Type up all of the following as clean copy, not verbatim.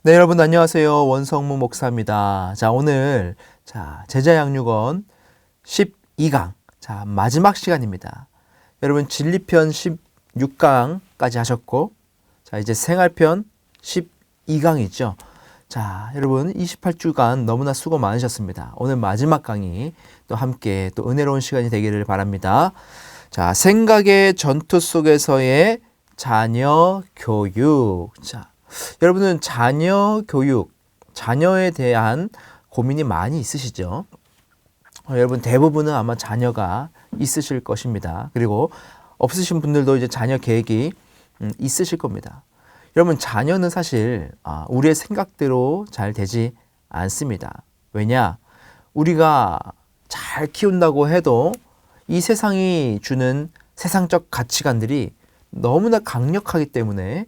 네, 여러분 안녕하세요. 원성무 목사입니다. 자, 오늘 제자 양육원 12강 마지막 시간입니다. 여러분 진리편 16강까지 하셨고 이제 생활편 12강이죠. 자, 여러분 28주간 너무나 수고 많으셨습니다. 오늘 마지막 강의 또 함께 또 은혜로운 시간이 되기를 바랍니다. 자, 생각의 전투 속에서의 자녀 교육. 자, 여러분은 자녀 교육, 자녀에 대한 고민이 많이 있으시죠? 여러분 대부분은 아마 자녀가 있으실 것입니다. 그리고 없으신 분들도 이제 자녀 계획이 있으실 겁니다. 여러분 자녀는 사실 우리의 생각대로 잘 되지 않습니다. 왜냐? 우리가 잘 키운다고 해도 이 세상이 주는 세상적 가치관들이 너무나 강력하기 때문에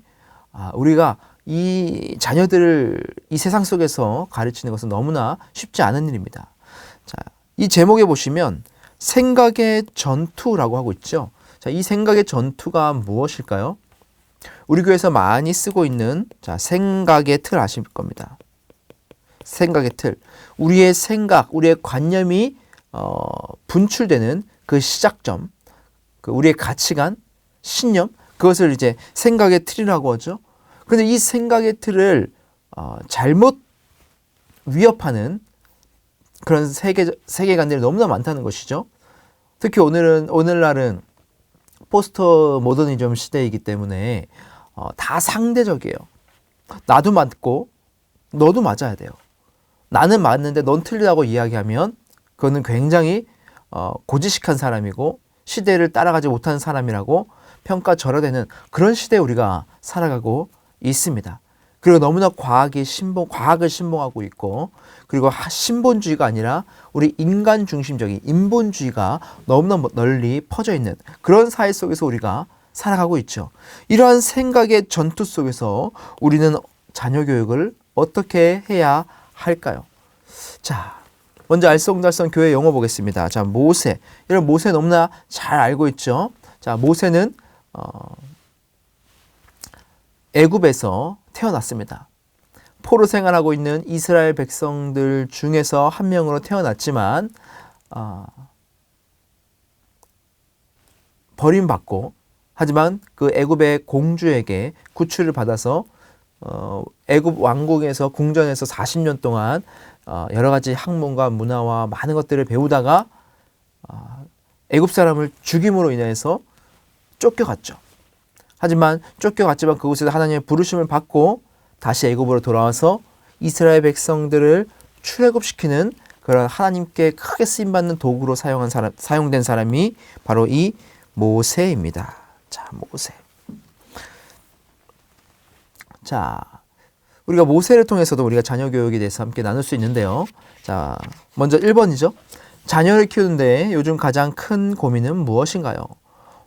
우리가 이 자녀들을 이 세상 속에서 가르치는 것은 너무나 쉽지 않은 일입니다. 자, 이 제목에 보시면 생각의 전투라고 하고 있죠. 자, 이 생각의 전투가 무엇일까요? 우리 교회에서 많이 쓰고 있는 생각의 틀 아실 겁니다. 생각의 틀. 우리의 생각, 우리의 관념이 분출되는 그 시작점, 우리의 가치관, 신념, 그것을 이제 생각의 틀이라고 하죠. 그런데 이 생각의 틀을 잘못 위협하는 그런 세계관들이 너무나 많다는 것이죠. 특히 오늘날은 포스트 모더니즘 시대이기 때문에 다 상대적이에요. 나도 맞고 너도 맞아야 돼요. 나는 맞는데 넌 틀리다고 이야기하면 그거는 굉장히 고지식한 사람이고 시대를 따라가지 못하는 사람이라고 평가절하되는 그런 시대에 우리가 살아가고 있습니다. 그리고 너무나 과학을 신봉하고 있고, 그리고 신본주의가 아니라 우리 인간 중심적인 인본주의가 너무나 널리 퍼져 있는 그런 사회 속에서 우리가 살아가고 있죠. 이러한 생각의 전투 속에서 우리는 자녀 교육을 어떻게 해야 할까요? 자, 먼저 알쏭달쏭 교회 용어 보겠습니다. 자, 모세. 여러분 모세 너무나 잘 알고 있죠. 자, 모세는 애굽에서 태어났습니다. 포로 생활하고 있는 이스라엘 백성들 중에서 한 명으로 태어났지만 버림받고, 하지만 그 애굽의 공주에게 구출을 받아서 애굽 왕국에서 궁전에서 40년 동안 여러 가지 학문과 문화와 많은 것들을 배우다가 애굽 사람을 죽임으로 인해서 쫓겨갔죠. 하지만 쫓겨갔지만 그곳에서 하나님의 부르심을 받고 다시 애굽으로 돌아와서 이스라엘 백성들을 출애굽시키는 그런 하나님께 크게 쓰임받는 도구로 사용된 사람이 바로 이 모세입니다. 자, 모세. 자, 우리가 모세를 통해서도 우리가 자녀 교육에 대해서 함께 나눌 수 있는데요. 자, 먼저 1번이죠. 자녀를 키우는데 요즘 가장 큰 고민은 무엇인가요?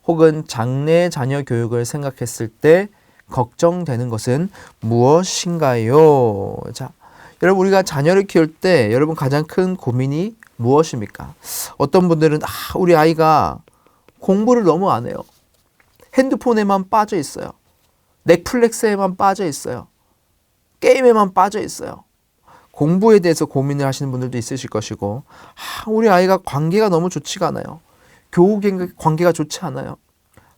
혹은 장래 자녀 교육을 생각했을 때 걱정되는 것은 무엇인가요? 자, 여러분 우리가 자녀를 키울 때 여러분 가장 큰 고민이 무엇입니까? 어떤 분들은 우리 아이가 공부를 너무 안 해요. 핸드폰에만 빠져 있어요. 넷플릭스에만 빠져 있어요. 게임에만 빠져 있어요. 공부에 대해서 고민을 하시는 분들도 있으실 것이고, 우리 아이가 관계가 너무 좋지가 않아요. 교우 관계가 좋지 않아요.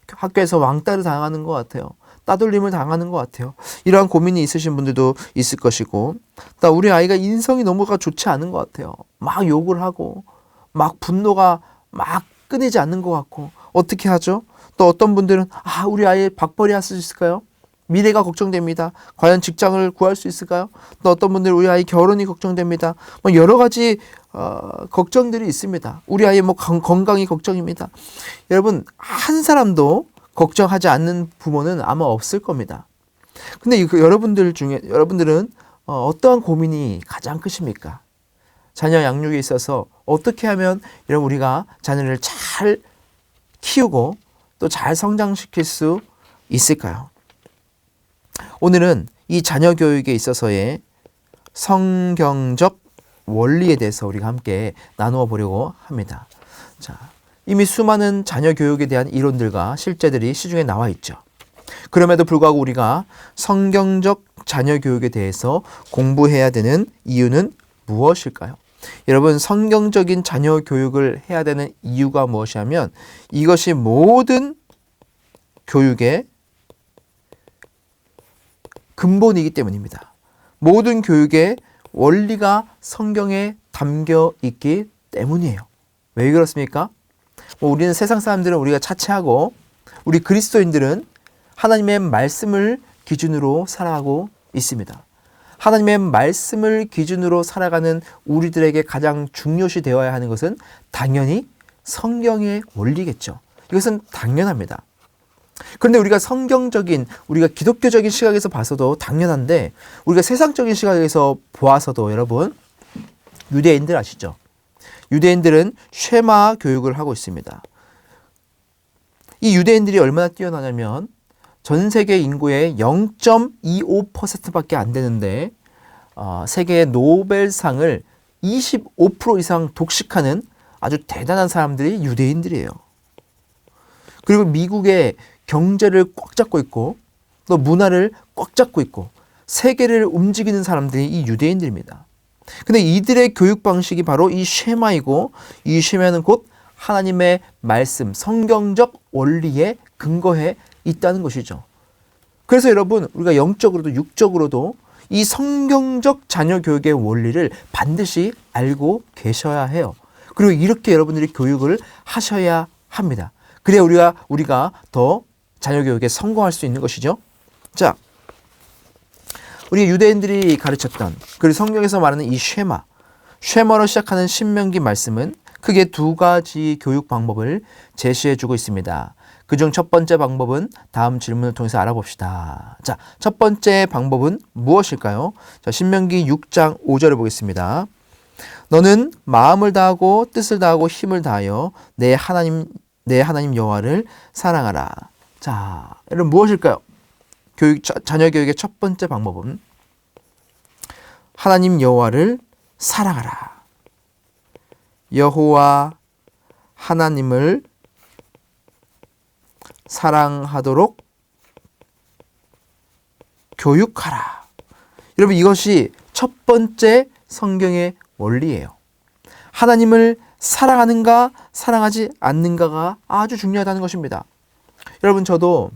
학교에서 왕따를 당하는 것 같아요. 따돌림을 당하는 것 같아요. 이러한 고민이 있으신 분들도 있을 것이고, 또 우리 아이가 인성이 너무가 좋지 않은 것 같아요. 막 욕을 하고 막 분노가 막 끊이지 않는 것 같고, 어떻게 하죠? 또 어떤 분들은 우리 아이 밥벌이 할 수 있을까요? 미래가 걱정됩니다. 과연 직장을 구할 수 있을까요? 또 어떤 분들은 우리 아이 결혼이 걱정됩니다. 여러 가지 걱정들이 있습니다. 우리 아이의 건강이 걱정입니다. 여러분 한 사람도 걱정하지 않는 부모는 아마 없을 겁니다. 근데 여러분들은 어떠한 고민이 가장 크십니까? 자녀 양육에 있어서 어떻게 하면 여러분 우리가 자녀를 잘 키우고 또 잘 성장시킬 수 있을까요? 오늘은 이 자녀 교육에 있어서의 성경적 원리에 대해서 우리가 함께 나누어 보려고 합니다. 자, 이미 수많은 자녀 교육에 대한 이론들과 실제들이 시중에 나와 있죠. 그럼에도 불구하고 우리가 성경적 자녀 교육에 대해서 공부해야 되는 이유는 무엇일까요? 여러분, 성경적인 자녀 교육을 해야 되는 이유가 무엇이냐면 이것이 모든 교육의 근본이기 때문입니다. 모든 교육의 원리가 성경에 담겨 있기 때문이에요. 왜 그렇습니까? 우리는 세상 사람들은 우리가 차치하고 우리 그리스도인들은 하나님의 말씀을 기준으로 살아가고 있습니다. 하나님의 말씀을 기준으로 살아가는 우리들에게 가장 중요시 되어야 하는 것은 당연히 성경의 원리겠죠. 이것은 당연합니다. 그런데 우리가 성경적인, 우리가 기독교적인 시각에서 봐서도 당연한데 우리가 세상적인 시각에서 보아서도 여러분, 유대인들 아시죠? 유대인들은 쉐마 교육을 하고 있습니다. 이 유대인들이 얼마나 뛰어나냐면 전 세계 인구의 0.25%밖에 안 되는데 세계 노벨상을 25% 이상 독식하는 아주 대단한 사람들이 유대인들이에요. 그리고 미국의 경제를 꽉 잡고 있고 또 문화를 꽉 잡고 있고 세계를 움직이는 사람들이 이 유대인들입니다. 근데 이들의 교육 방식이 바로 이 쉐마이고 이 쉐마는 곧 하나님의 말씀, 성경적 원리에 근거해 있다는 것이죠. 그래서 여러분, 우리가 영적으로도 육적으로도 이 성경적 자녀 교육의 원리를 반드시 알고 계셔야 해요. 그리고 이렇게 여러분들이 교육을 하셔야 합니다. 그래야 우리가 더 자녀 교육에 성공할 수 있는 것이죠. 자, 우리 유대인들이 가르쳤던 그리고 성경에서 말하는 이 쉐마로 시작하는 신명기 말씀은 크게 두 가지 교육 방법을 제시해 주고 있습니다. 그중 첫 번째 방법은 다음 질문을 통해서 알아봅시다. 자, 첫 번째 방법은 무엇일까요? 자, 신명기 6장 5절을 보겠습니다. 너는 마음을 다하고 뜻을 다하고 힘을 다하여 내 하나님 여호와를 사랑하라. 자, 여러분 무엇일까요? 자녀 교육의 첫 번째 방법은 하나님 여호와를 사랑하라. 여호와 하나님을 사랑하도록 교육하라. 여러분, 이것이 첫 번째 성경의 원리예요. 하나님을 사랑하는가 사랑하지 않는가가 아주 중요하다는 것입니다. 여러분, 저도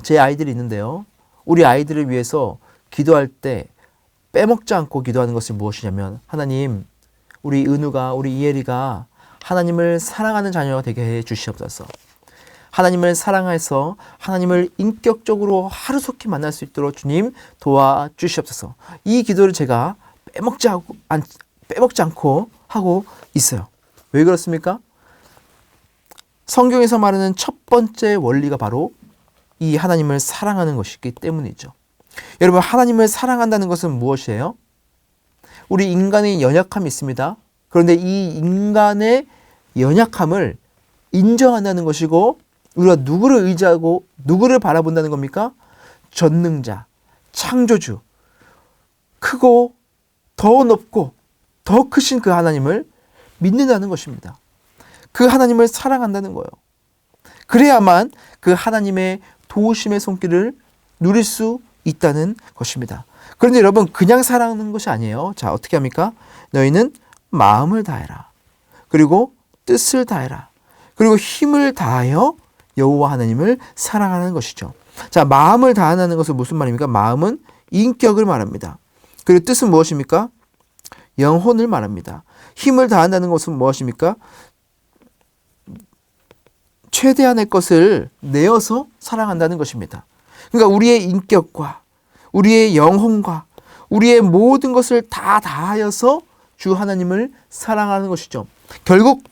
제 아이들이 있는데요. 우리 아이들을 위해서 기도할 때 빼먹지 않고 기도하는 것이 무엇이냐면, 하나님, 우리 은우가, 우리 이혜리가 하나님을 사랑하는 자녀가 되게 해 주시옵소서. 하나님을 사랑해서 하나님을 인격적으로 하루속히 만날 수 있도록 주님 도와주시옵소서. 이 기도를 제가 빼먹지 않고 하고 있어요. 왜 그렇습니까? 성경에서 말하는 첫 번째 원리가 바로 이 하나님을 사랑하는 것이기 때문이죠. 여러분, 하나님을 사랑한다는 것은 무엇이에요? 우리 인간의 연약함이 있습니다. 그런데 이 인간의 연약함을 인정한다는 것이고, 우리가 누구를 의지하고 누구를 바라본다는 겁니까? 전능자, 창조주, 크고 더 높고 더 크신 그 하나님을 믿는다는 것입니다. 그 하나님을 사랑한다는 거예요. 그래야만 그 하나님의 도우심의 손길을 누릴 수 있다는 것입니다. 그런데 여러분, 그냥 사랑하는 것이 아니에요. 자, 어떻게 합니까? 너희는 마음을 다해라. 그리고 뜻을 다해라. 그리고 힘을 다하여 여호와 하나님을 사랑하는 것이죠. 자, 마음을 다하는 것은 무슨 말입니까? 마음은 인격을 말합니다. 그리고 뜻은 무엇입니까? 영혼을 말합니다. 힘을 다한다는 것은 무엇입니까? 최대한의 것을 내어서 사랑한다는 것입니다. 그러니까 우리의 인격과 우리의 영혼과 우리의 모든 것을 다 다하여서 주 하나님을 사랑하는 것이죠. 결국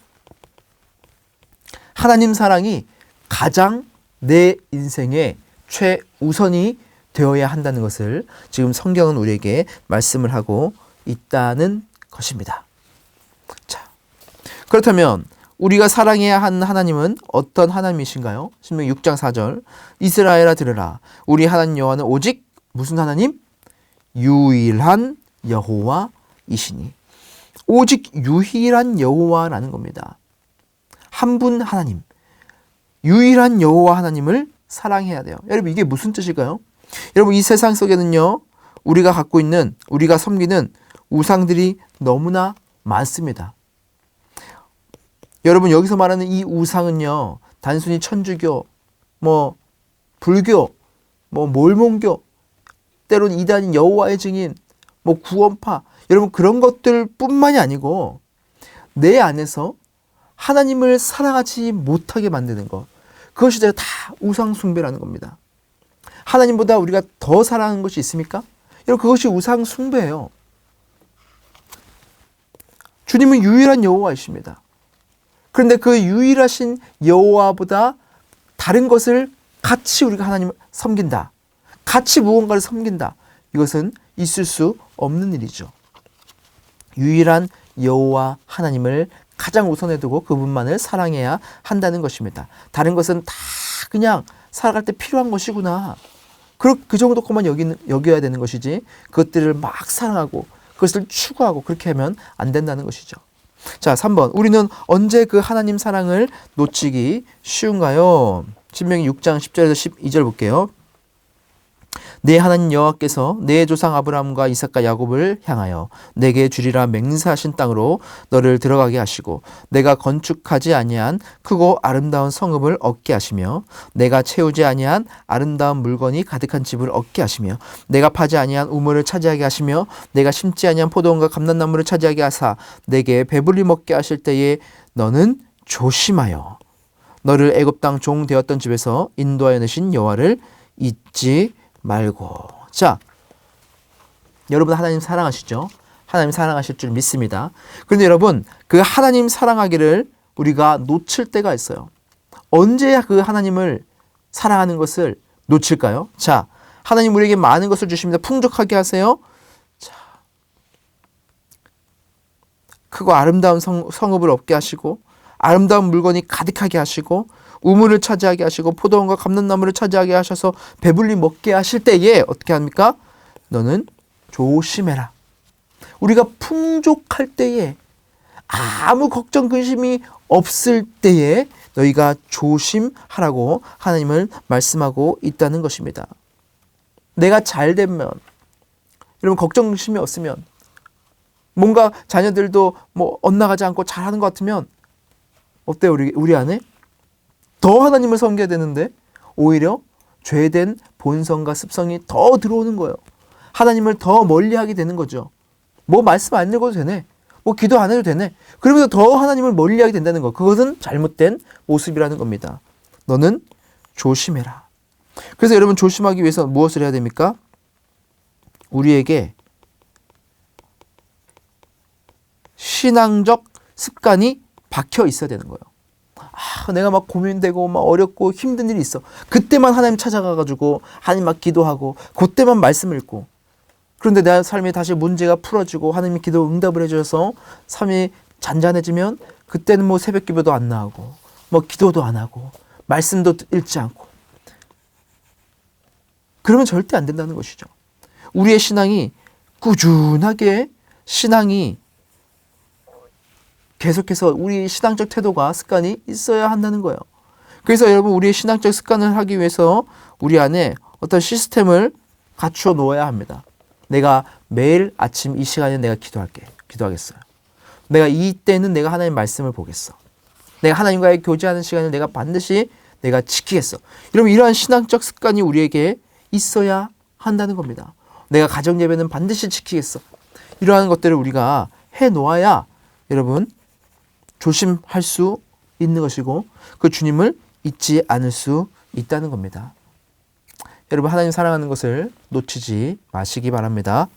하나님 사랑이 가장 내 인생의 최우선이 되어야 한다는 것을 지금 성경은 우리에게 말씀을 하고 있다는 것입니다. 자, 그렇다면 우리가 사랑해야 하는 하나님은 어떤 하나님이신가요? 신명기 6장 4절, 이스라엘아 들으라. 우리 하나님 여호와는 오직 무슨 하나님? 유일한 여호와이시니. 오직 유일한 여호와라는 겁니다. 한 분 하나님, 유일한 여호와 하나님을 사랑해야 돼요. 여러분 이게 무슨 뜻일까요? 여러분 이 세상 속에는요. 우리가 갖고 있는 우리가 섬기는 우상들이 너무나 많습니다. 여러분 여기서 말하는 이 우상은요. 단순히 천주교, 불교, 몰몬교, 때론 이단인 여호와의 증인, 구원파, 여러분 그런 것들 뿐만이 아니고 내 안에서 하나님을 사랑하지 못하게 만드는 것, 그것이 다 우상 숭배라는 겁니다. 하나님보다 우리가 더 사랑하는 것이 있습니까? 여러분 그것이 우상 숭배예요. 주님은 유일한 여호와이십니다. 그런데 그 유일하신 여호와보다 다른 것을 같이 우리가 하나님을 섬긴다. 같이 무언가를 섬긴다. 이것은 있을 수 없는 일이죠. 유일한 여호와 하나님을 가장 우선에 두고 그분만을 사랑해야 한다는 것입니다. 다른 것은 다 그냥 살아갈 때 필요한 것이구나. 그 정도까만 여겨야 되는 것이지 그것들을 막 사랑하고 그것을 추구하고 그렇게 하면 안 된다는 것이죠. 자, 3번. 우리는 언제 그 하나님 사랑을 놓치기 쉬운가요? 신명기 6장 10절에서 12절 볼게요. 내 하나님 여호와께서 내 조상 아브라함과 이삭과 야곱을 향하여 내게 주리라 맹세하신 땅으로 너를 들어가게 하시고 내가 건축하지 아니한 크고 아름다운 성읍을 얻게 하시며 내가 채우지 아니한 아름다운 물건이 가득한 집을 얻게 하시며 내가 파지 아니한 우물을 차지하게 하시며 내가 심지 아니한 포도원과 감람나무를 차지하게 하사 내게 배불리 먹게 하실 때에 너는 조심하여 너를 애굽 땅 종 되었던 집에서 인도하여 내신 여호와를 잊지 말고. 자, 여러분 하나님 사랑하시죠? 하나님 사랑하실 줄 믿습니다. 그런데 여러분 그 하나님 사랑하기를 우리가 놓칠 때가 있어요. 언제 그 하나님을 사랑하는 것을 놓칠까요? 자, 하나님 우리에게 많은 것을 주십니다. 풍족하게 하세요. 자, 크고 아름다운 성읍을 얻게 하시고 아름다운 물건이 가득하게 하시고 우물을 차지하게 하시고 포도원과 감람나무를 차지하게 하셔서 배불리 먹게 하실 때에 어떻게 합니까? 너는 조심해라. 우리가 풍족할 때에 아무 걱정 근심이 없을 때에 너희가 조심하라고 하나님을 말씀하고 있다는 것입니다. 내가 잘 되면 여러분 걱정 근심이 없으면 뭔가 자녀들도 엇나가지 않고 잘하는 것 같으면 어때요? 우리 안에? 더 하나님을 섬겨야 되는데 오히려 죄된 본성과 습성이 더 들어오는 거예요. 하나님을 더 멀리하게 되는 거죠. 말씀 안 읽어도 되네. 기도 안 해도 되네. 그러면서 더 하나님을 멀리하게 된다는 거. 그것은 잘못된 모습이라는 겁니다. 너는 조심해라. 그래서 여러분 조심하기 위해서 무엇을 해야 됩니까? 우리에게 신앙적 습관이 박혀 있어야 되는 거예요. 내가 막 고민되고 막 어렵고 힘든 일이 있어. 그때만 하나님 찾아가가지고 하나님 막 기도하고 그때만 말씀 읽고. 그런데 내 삶에 다시 문제가 풀어지고 하나님이 기도 응답을 해주셔서 삶이 잔잔해지면 그때는 새벽 기도도 안 나오고 기도도 안 하고 말씀도 읽지 않고. 그러면 절대 안 된다는 것이죠. 우리의 신앙이 꾸준하게 계속해서 우리 신앙적 태도가 습관이 있어야 한다는 거예요. 그래서 여러분 우리의 신앙적 습관을 하기 위해서 우리 안에 어떤 시스템을 갖추어 놓아야 합니다. 내가 매일 아침 이 시간에 내가 기도하겠어요. 내가 이때는 내가 하나님 말씀을 보겠어. 내가 하나님과의 교제하는 시간을 내가 반드시 내가 지키겠어. 여러분 이러한 신앙적 습관이 우리에게 있어야 한다는 겁니다. 내가 가정 예배는 반드시 지키겠어. 이러한 것들을 우리가 해 놓아야 여러분 조심할 수 있는 것이고 그 주님을 잊지 않을 수 있다는 겁니다. 여러분 하나님 사랑하는 것을 놓치지 마시기 바랍니다.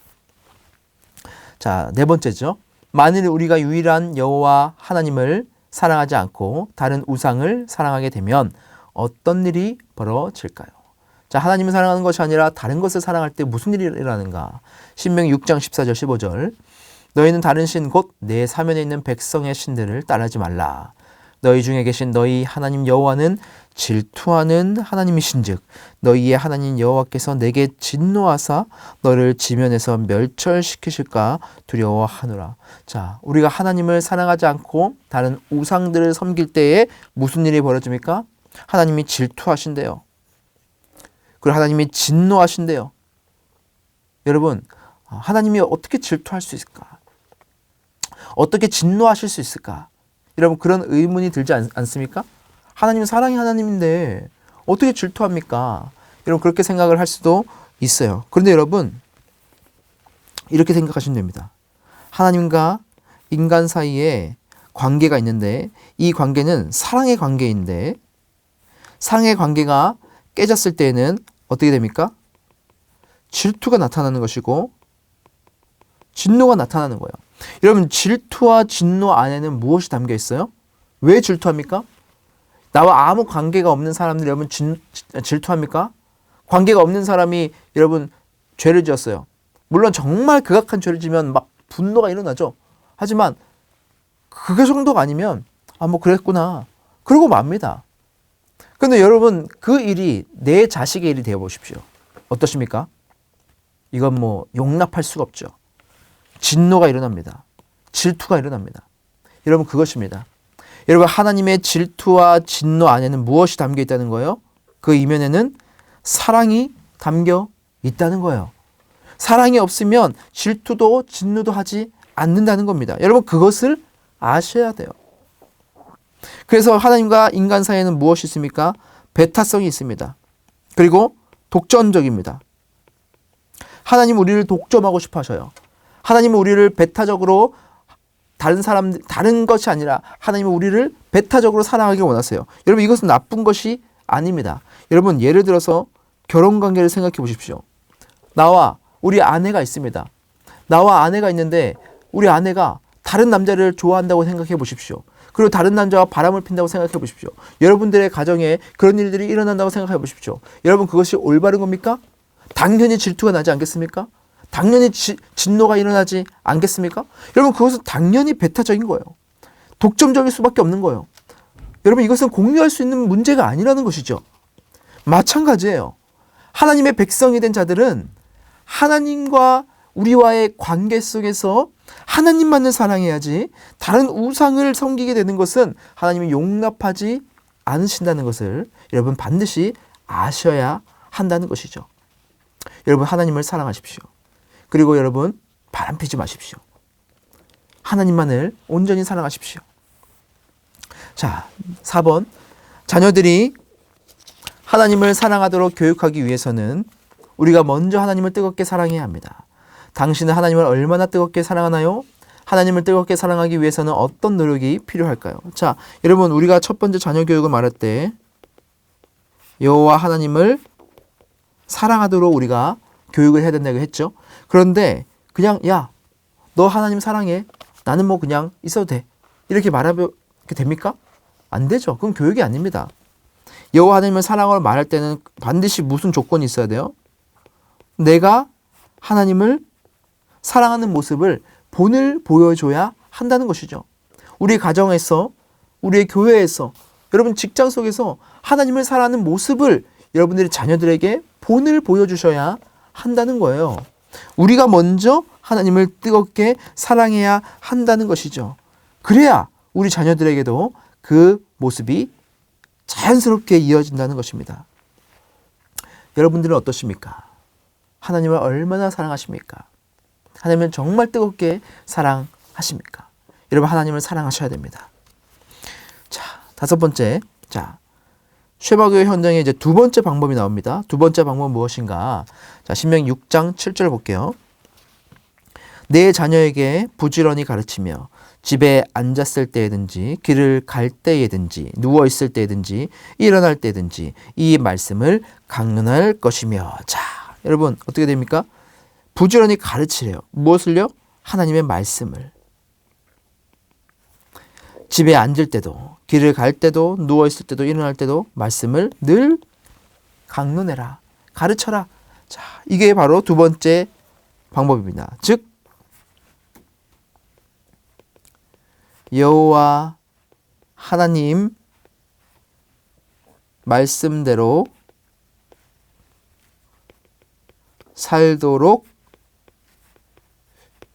자, 네 번째죠. 만일 우리가 유일한 여호와 하나님을 사랑하지 않고 다른 우상을 사랑하게 되면 어떤 일이 벌어질까요? 자, 하나님을 사랑하는 것이 아니라 다른 것을 사랑할 때 무슨 일이 일어나는가? 신명기 6장 14절 15절. 너희는 다른 신 곧 내 사면에 있는 백성의 신들을 따르지 말라. 너희 중에 계신 너희 하나님 여호와는 질투하는 하나님이신즉 너희의 하나님 여호와께서 내게 진노하사 너를 지면에서 멸절시키실까 두려워하노라. 자, 우리가 하나님을 사랑하지 않고 다른 우상들을 섬길 때에 무슨 일이 벌어집니까? 하나님이 질투하신대요. 그리고 하나님이 진노하신대요. 여러분, 하나님이 어떻게 질투할 수 있을까? 어떻게 진노하실 수 있을까? 여러분, 그런 의문이 들지 않습니까? 하나님은 사랑의 하나님인데 어떻게 질투합니까? 여러분, 그렇게 생각을 할 수도 있어요. 그런데 여러분, 이렇게 생각하시면 됩니다. 하나님과 인간 사이에 관계가 있는데 이 관계는 사랑의 관계인데 사랑의 관계가 깨졌을 때에는 어떻게 됩니까? 질투가 나타나는 것이고 진노가 나타나는 거예요. 여러분, 질투와 진노 안에는 무엇이 담겨 있어요? 왜 질투합니까? 나와 아무 관계가 없는 사람들 여러분 질투합니까? 관계가 없는 사람이 여러분 죄를 지었어요. 물론 정말 극악한 죄를 지면 막 분노가 일어나죠. 하지만 그게 정도가 아니면 뭐 그랬구나. 그러고 맙니다. 그런데 여러분, 그 일이 내 자식의 일이 되어 보십시오. 어떠십니까? 이건 뭐 용납할 수가 없죠. 진노가 일어납니다. 질투가 일어납니다. 여러분, 그것입니다. 여러분, 하나님의 질투와 진노 안에는 무엇이 담겨 있다는 거예요? 그 이면에는 사랑이 담겨 있다는 거예요. 사랑이 없으면 질투도 진노도 하지 않는다는 겁니다. 여러분, 그것을 아셔야 돼요. 그래서 하나님과 인간 사이에는 무엇이 있습니까? 배타성이 있습니다. 그리고 독점적입니다. 하나님은 우리를 독점하고 싶어 하셔요. 하나님은 우리를 배타적으로 다른 것이 아니라 하나님은 우리를 배타적으로 사랑하기 원하세요. 여러분, 이것은 나쁜 것이 아닙니다. 여러분, 예를 들어서 결혼관계를 생각해 보십시오. 나와 우리 아내가 있습니다. 나와 아내가 있는데 우리 아내가 다른 남자를 좋아한다고 생각해 보십시오. 그리고 다른 남자와 바람을 핀다고 생각해 보십시오. 여러분들의 가정에 그런 일들이 일어난다고 생각해 보십시오. 여러분, 그것이 올바른 겁니까? 당연히 질투가 나지 않겠습니까? 당연히 진노가 일어나지 않겠습니까? 여러분, 그것은 당연히 배타적인 거예요. 독점적일 수밖에 없는 거예요. 여러분, 이것은 공유할 수 있는 문제가 아니라는 것이죠. 마찬가지예요. 하나님의 백성이 된 자들은 하나님과 우리와의 관계 속에서 하나님만을 사랑해야지 다른 우상을 섬기게 되는 것은 하나님이 용납하지 않으신다는 것을 여러분 반드시 아셔야 한다는 것이죠. 여러분, 하나님을 사랑하십시오. 그리고 여러분, 바람피지 마십시오. 하나님만을 온전히 사랑하십시오. 자, 4번. 자녀들이 하나님을 사랑하도록 교육하기 위해서는 우리가 먼저 하나님을 뜨겁게 사랑해야 합니다. 당신은 하나님을 얼마나 뜨겁게 사랑하나요? 하나님을 뜨겁게 사랑하기 위해서는 어떤 노력이 필요할까요? 자, 여러분, 우리가 첫 번째 자녀 교육을 말할 때 여호와 하나님을 사랑하도록 우리가 교육을 해야 된다고 했죠. 그런데 그냥 야, 너 하나님 사랑해. 나는 뭐 그냥 있어도 돼. 이렇게 말하면 됩니까? 안 되죠. 그건 교육이 아닙니다. 여호와 하나님을 사랑을 말할 때는 반드시 무슨 조건이 있어야 돼요? 내가 하나님을 사랑하는 모습을 본을 보여줘야 한다는 것이죠. 우리 가정에서, 우리의 교회에서, 여러분 직장 속에서 하나님을 사랑하는 모습을 여러분들이 자녀들에게 본을 보여주셔야 한다는 거예요. 우리가 먼저 하나님을 뜨겁게 사랑해야 한다는 것이죠. 그래야 우리 자녀들에게도 그 모습이 자연스럽게 이어진다는 것입니다. 여러분들은 어떠십니까? 하나님을 얼마나 사랑하십니까? 하나님을 정말 뜨겁게 사랑하십니까? 여러분, 하나님을 사랑하셔야 됩니다. 자, 5번째. 자, 쉐바교의 현장에 이제 두 번째 방법이 나옵니다. 두 번째 방법은 무엇인가? 자, 신명기 6장 7절 볼게요. 내 자녀에게 부지런히 가르치며 집에 앉았을 때든지 길을 갈 때에든지 누워 있을 때든지 일어날 때든지 이 말씀을 강론할 것이며. 자, 여러분 어떻게 됩니까? 부지런히 가르치래요. 무엇을요? 하나님의 말씀을. 집에 앉을 때도 길을 갈 때도 누워 있을 때도 일어날 때도 말씀을 늘 강론해라. 가르쳐라. 자, 이게 바로 두 번째 방법입니다. 즉 여호와 하나님 말씀대로 살도록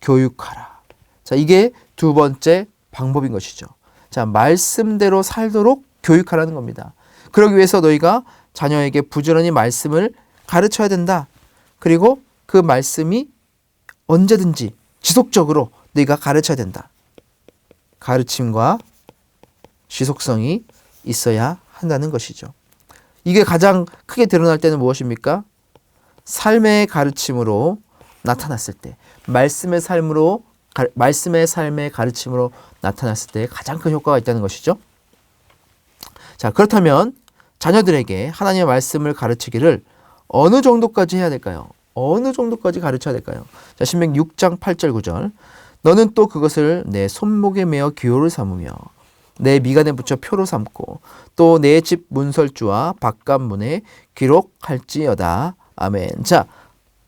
교육하라. 자, 이게 두 번째 방법인 것이죠. 자, 말씀대로 살도록 교육하라는 겁니다. 그러기 위해서 너희가 자녀에게 부지런히 말씀을 가르쳐야 된다. 그리고 그 말씀이 언제든지 지속적으로 네가 가르쳐야 된다. 가르침과 지속성이 있어야 한다는 것이죠. 이게 가장 크게 드러날 때는 무엇입니까? 삶의 가르침으로 나타났을 때, 말씀의 삶의 가르침으로 나타났을 때 가장 큰 효과가 있다는 것이죠. 자, 그렇다면 자녀들에게 하나님의 말씀을 가르치기를 어느 정도까지 해야 될까요? 어느 정도까지 가르쳐야 될까요? 자, 신명기 6장 8절 9절. 너는 또 그것을 내 손목에 메어 기호를 삼으며 내 미간에 붙여 표로 삼고 또 내 집 문설주와 바깥문에 기록할지어다. 아멘. 자,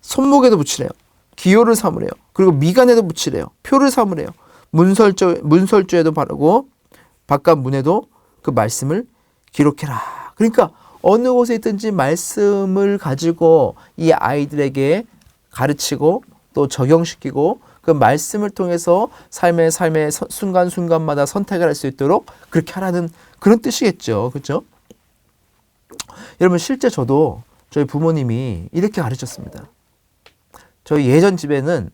손목에도 붙이래요. 기호를 삼으래요. 그리고 미간에도 붙이래요. 표를 삼으래요. 문설주에도 바르고 바깥문에도 그 말씀을 기록해라. 그러니까 어느 곳에 있든지 말씀을 가지고 이 아이들에게 가르치고 또 적용시키고 그 말씀을 통해서 삶의 순간순간마다 선택을 할 수 있도록 그렇게 하라는 그런 뜻이겠죠. 그렇죠? 여러분, 실제 저도 저희 부모님이 이렇게 가르쳤습니다. 저희 예전 집에는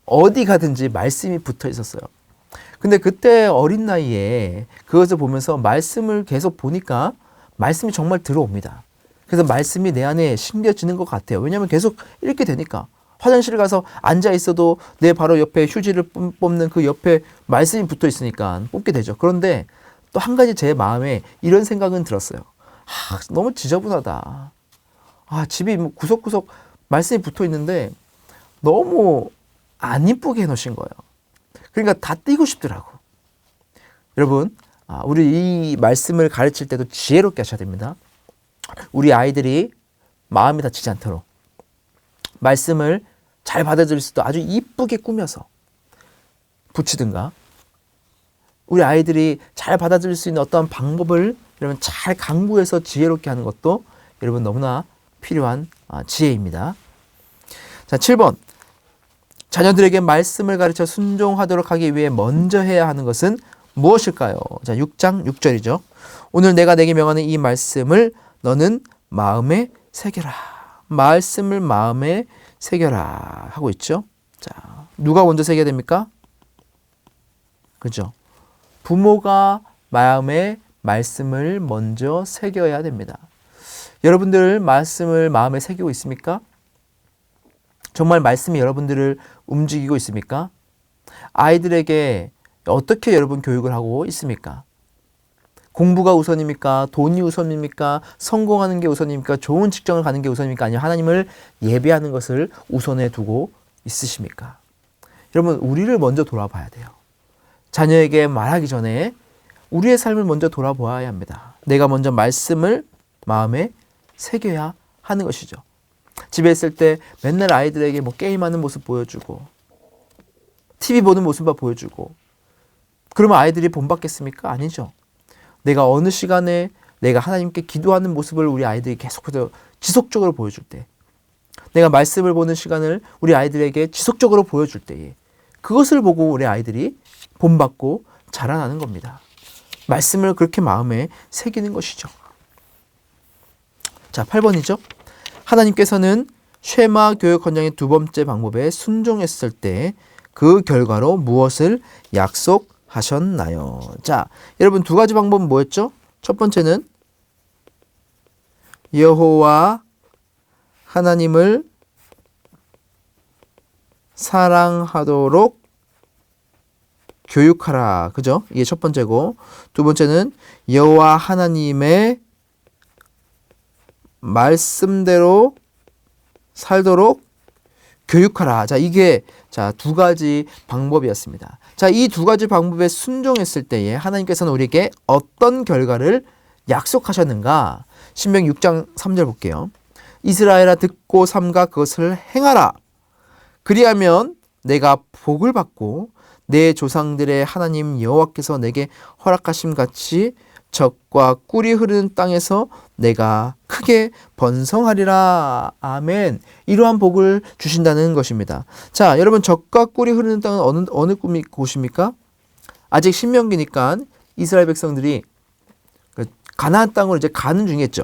어디 가든지 말씀이 붙어 있었어요. 근데 그때 어린 나이에 그것을 보면서 말씀을 계속 보니까 말씀이 정말 들어옵니다. 그래서 말씀이 내 안에 심겨지는 것 같아요. 왜냐하면 계속 읽게 되니까. 화장실 가서 앉아 있어도 내 바로 옆에 휴지를 뽑는 그 옆에 말씀이 붙어 있으니까 뽑게 되죠. 그런데 또 한 가지 제 마음에 이런 생각은 들었어요. 너무 지저분하다. 집이 구석구석 말씀이 붙어 있는데 너무 안 이쁘게 해놓으신 거예요. 그러니까 다 띄고 싶더라고. 여러분, 우리 이 말씀을 가르칠 때도 지혜롭게 하셔야 됩니다. 우리 아이들이 마음이 다치지 않도록 말씀을 잘 받아들일 수도 아주 이쁘게 꾸며서 붙이든가, 우리 아이들이 잘 받아들일 수 있는 어떤 방법을 여러분 잘 강구해서 지혜롭게 하는 것도 여러분 너무나 필요한 지혜입니다. 자, 7번. 자녀들에게 말씀을 가르쳐 순종하도록 하기 위해 먼저 해야 하는 것은 무엇일까요? 자, 6장 6절이죠. 오늘 내가 내게 명하는 이 말씀을 너는 마음에 새겨라. 말씀을 마음에 새겨라 하고 있죠. 자, 누가 먼저 새겨야 됩니까? 그죠? 부모가 마음에 말씀을 먼저 새겨야 됩니다. 여러분들 말씀을 마음에 새기고 있습니까? 정말 말씀이 여러분들을 움직이고 있습니까? 아이들에게 어떻게 여러분 교육을 하고 있습니까? 공부가 우선입니까? 돈이 우선입니까? 성공하는 게 우선입니까? 좋은 직장을 가는 게 우선입니까? 아니면 하나님을 예배하는 것을 우선에 두고 있으십니까? 여러분, 우리를 먼저 돌아봐야 돼요. 자녀에게 말하기 전에 우리의 삶을 먼저 돌아보아야 합니다. 내가 먼저 말씀을 마음에 새겨야 하는 것이죠. 집에 있을 때 맨날 아이들에게 게임하는 모습 보여주고 TV 보는 모습만 보여주고 그러면 아이들이 본받겠습니까? 아니죠. 내가 어느 시간에 내가 하나님께 기도하는 모습을 우리 아이들이 계속해서 지속적으로 보여줄 때, 내가 말씀을 보는 시간을 우리 아이들에게 지속적으로 보여줄 때에 그것을 보고 우리 아이들이 본받고 자라나는 겁니다. 말씀을 그렇게 마음에 새기는 것이죠. 자, 8번이죠. 하나님께서는 쉐마 교육 헌장의 두 번째 방법에 순종했을 때 그 결과로 무엇을 약속하셨나요? 자, 여러분 두 가지 방법은 뭐였죠? 첫 번째는 여호와 하나님을 사랑하도록 교육하라. 그죠? 이게 첫 번째고, 두 번째는 여호와 하나님의 말씀대로 살도록 교육하라. 자, 이게 두 가지 방법이었습니다. 자, 이 두 가지 방법에 순종했을 때에 하나님께서는 우리에게 어떤 결과를 약속하셨는가? 신명기 6장 3절 볼게요. 이스라엘아 듣고 삼가 그것을 행하라. 그리하면 내가 복을 받고 내 조상들의 하나님 여호와께서 내게 허락하심 같이 젖과 꿀이 흐르는 땅에서 내가 크게 번성하리라. 아멘. 이러한 복을 주신다는 것입니다. 자, 여러분 젖과 꿀이 흐르는 땅은 어느 곳입니까? 아직 신명기니까 이스라엘 백성들이 가나안 땅으로 이제 가는 중이었죠.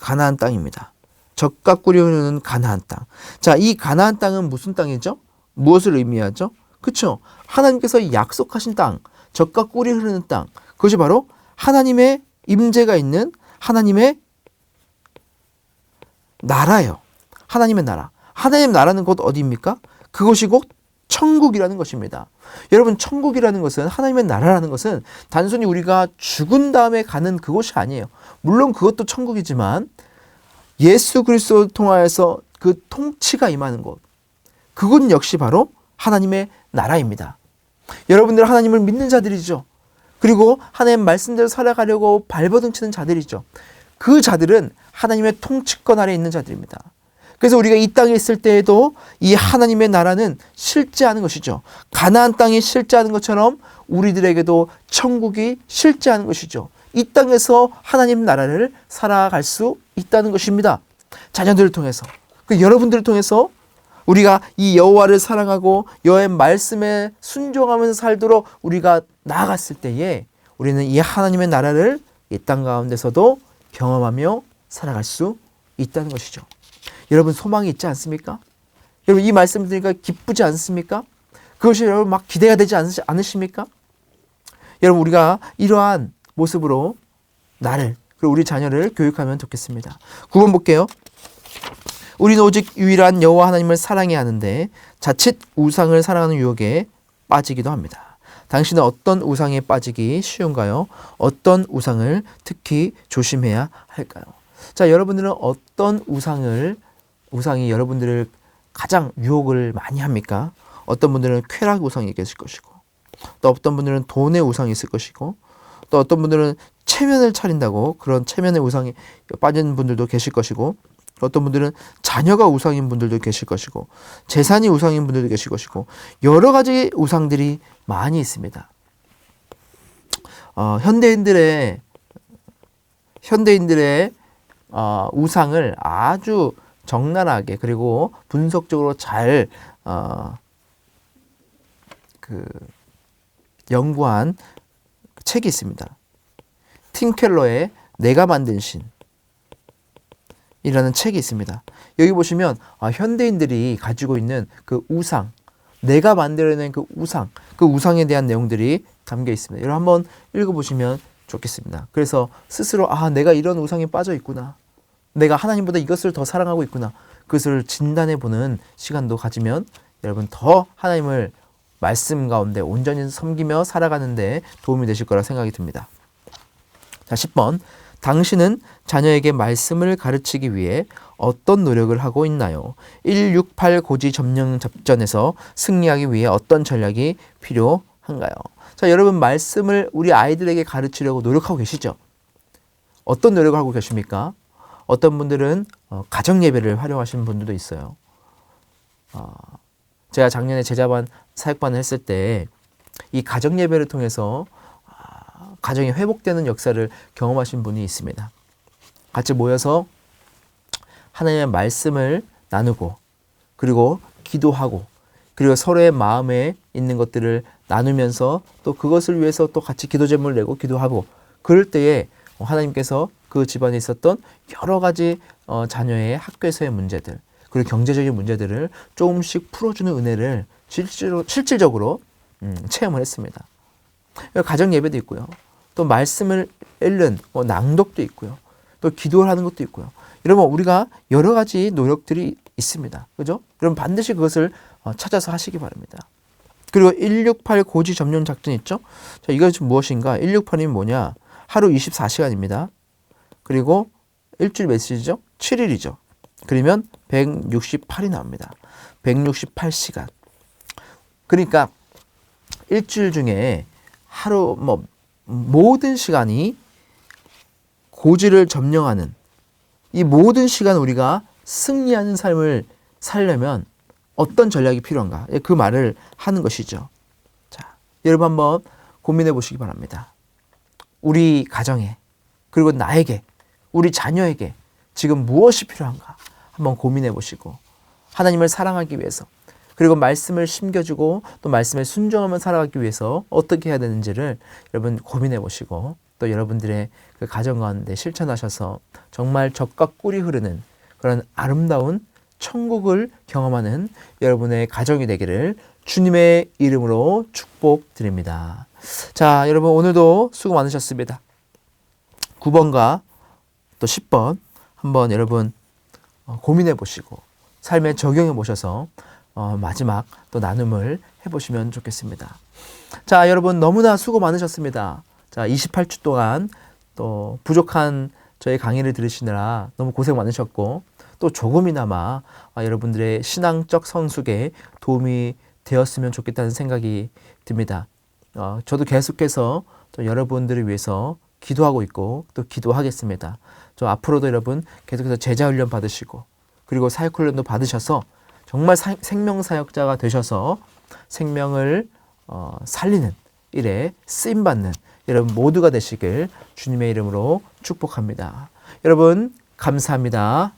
가나안 땅입니다. 젖과 꿀이 흐르는 가나안 땅. 자, 이 가나안 땅은 무슨 땅이죠? 무엇을 의미하죠? 그렇죠. 하나님께서 약속하신 땅, 젖과 꿀이 흐르는 땅. 그것이 바로 하나님의 임재가 있는 하나님의 나라예요. 하나님의 나라. 하나님의 나라는 곧 어디입니까? 그것이 곧 천국이라는 것입니다. 여러분, 천국이라는 것은, 하나님의 나라라는 것은 단순히 우리가 죽은 다음에 가는 그곳이 아니에요. 물론 그것도 천국이지만 예수 그리스도를 통하여서 그 통치가 임하는 곳, 그곳 역시 바로 하나님의 나라입니다. 여러분들 하나님을 믿는 자들이죠. 그리고 하나님의 말씀대로 살아가려고 발버둥치는 자들이죠. 그 자들은 하나님의 통치권 아래 있는 자들입니다. 그래서 우리가 이 땅에 있을 때에도 이 하나님의 나라는 실제하는 것이죠. 가나안 땅이 실제하는 것처럼 우리들에게도 천국이 실제하는 것이죠. 이 땅에서 하나님 나라를 살아갈 수 있다는 것입니다. 자녀들을 통해서, 여러분들을 통해서 우리가 이 여호와를 사랑하고 여호와의 말씀에 순종하면서 살도록 우리가 나아갔을 때에 우리는 이 하나님의 나라를 이 땅 가운데서도 경험하며 살아갈 수 있다는 것이죠. 여러분, 소망이 있지 않습니까? 여러분, 이 말씀 들으니까 기쁘지 않습니까? 그것이 여러분 막 기대가 되지 않으십니까? 여러분, 우리가 이러한 모습으로 나를, 그리고 우리 자녀를 교육하면 좋겠습니다. 9번 볼게요. 우리는 오직 유일한 여호와 하나님을 사랑해야 하는데 자칫 우상을 사랑하는 유혹에 빠지기도 합니다. 당신은 어떤 우상에 빠지기 쉬운가요? 어떤 우상을 특히 조심해야 할까요? 자, 여러분들은 어떤 우상이 여러분들을 가장 유혹을 많이 합니까? 어떤 분들은 쾌락 우상이 계실 것이고, 또 어떤 분들은 돈의 우상이 있을 것이고, 또 어떤 분들은 체면을 차린다고 그런 체면의 우상에 빠진 분들도 계실 것이고, 어떤 분들은 자녀가 우상인 분들도 계실 것이고, 재산이 우상인 분들도 계실 것이고, 여러 가지 우상들이 많이 있습니다. 현대인들의 우상을 아주 적나라하게 그리고 분석적으로 잘 연구한 책이 있습니다. 팀 켈러의 내가 만든 신 이라는 책이 있습니다. 여기 보시면 현대인들이 가지고 있는 그 우상, 내가 만들어낸 그 우상에 대한 내용들이 담겨 있습니다. 여러분 한번 읽어보시면 좋겠습니다. 그래서 스스로 내가 이런 우상에 빠져 있구나, 내가 하나님보다 이것을 더 사랑하고 있구나, 그것을 진단해보는 시간도 가지면 여러분 더 하나님을 말씀 가운데 온전히 섬기며 살아가는데 도움이 되실 거라 생각이 듭니다. 자, 10번. 당신은 자녀에게 말씀을 가르치기 위해 어떤 노력을 하고 있나요? 168 고지 점령 작전에서 승리하기 위해 어떤 전략이 필요한가요? 자, 여러분 말씀을 우리 아이들에게 가르치려고 노력하고 계시죠? 어떤 노력을 하고 계십니까? 어떤 분들은 가정 예배를 활용하시는 분들도 있어요. 제가 작년에 제자반 사역반을 했을 때 이 가정 예배를 통해서 가정이 회복되는 역사를 경험하신 분이 있습니다. 같이 모여서 하나님의 말씀을 나누고, 그리고 기도하고, 그리고 서로의 마음에 있는 것들을 나누면서 또 그것을 위해서 또 같이 기도 제목을 내고 기도하고, 그럴 때에 하나님께서 그 집안에 있었던 여러 가지 자녀의 학교에서의 문제들, 그리고 경제적인 문제들을 조금씩 풀어주는 은혜를 실질적으로 체험을 했습니다. 가정 예배도 있고요. 또 말씀을 읽는 낭독도 있고요. 또 기도를 하는 것도 있고요. 여러분, 우리가 여러 가지 노력들이 있습니다. 그죠? 여러분 반드시 그것을 찾아서 하시기 바랍니다. 그리고 168 고지 점령 작전 있죠? 자, 이것이 무엇인가? 168이면 뭐냐? 하루 24시간입니다. 그리고 일주일 며칠이죠? 7일이죠. 그러면 168이 나옵니다. 168시간. 그러니까 일주일 중에 하루 모든 시간이 고지를 점령하는, 이 모든 시간 우리가 승리하는 삶을 살려면 어떤 전략이 필요한가? 그 말을 하는 것이죠. 자, 여러분 한번 고민해 보시기 바랍니다. 우리 가정에, 그리고 나에게, 우리 자녀에게 지금 무엇이 필요한가? 한번 고민해 보시고, 하나님을 사랑하기 위해서, 그리고 말씀을 심겨주고 또 말씀에 순종하며 살아가기 위해서 어떻게 해야 되는지를 여러분 고민해 보시고, 또 또 여러분들의 그 가정 가운데 실천하셔서 정말 젖과 꿀이 흐르는 그런 아름다운 천국을 경험하는 여러분의 가정이 되기를 주님의 이름으로 축복드립니다. 자, 여러분 오늘도 수고 많으셨습니다. 9번과 또 10번 한번 여러분 고민해 보시고 삶에 적용해 보셔서 마지막 또 나눔을 해보시면 좋겠습니다. 자, 여러분 너무나 수고 많으셨습니다. 자, 28주 동안 또 부족한 저희 강의를 들으시느라 너무 고생 많으셨고 또 조금이나마 여러분들의 신앙적 성숙에 도움이 되었으면 좋겠다는 생각이 듭니다. 저도 계속해서 또 여러분들을 위해서 기도하고 있고 또 기도하겠습니다. 저 앞으로도 여러분 계속해서 제자훈련 받으시고 그리고 사역훈련도 받으셔서 정말 생명사역자가 되셔서 생명을 살리는 일에 쓰임받는 여러분 모두가 되시길 주님의 이름으로 축복합니다. 여러분 감사합니다.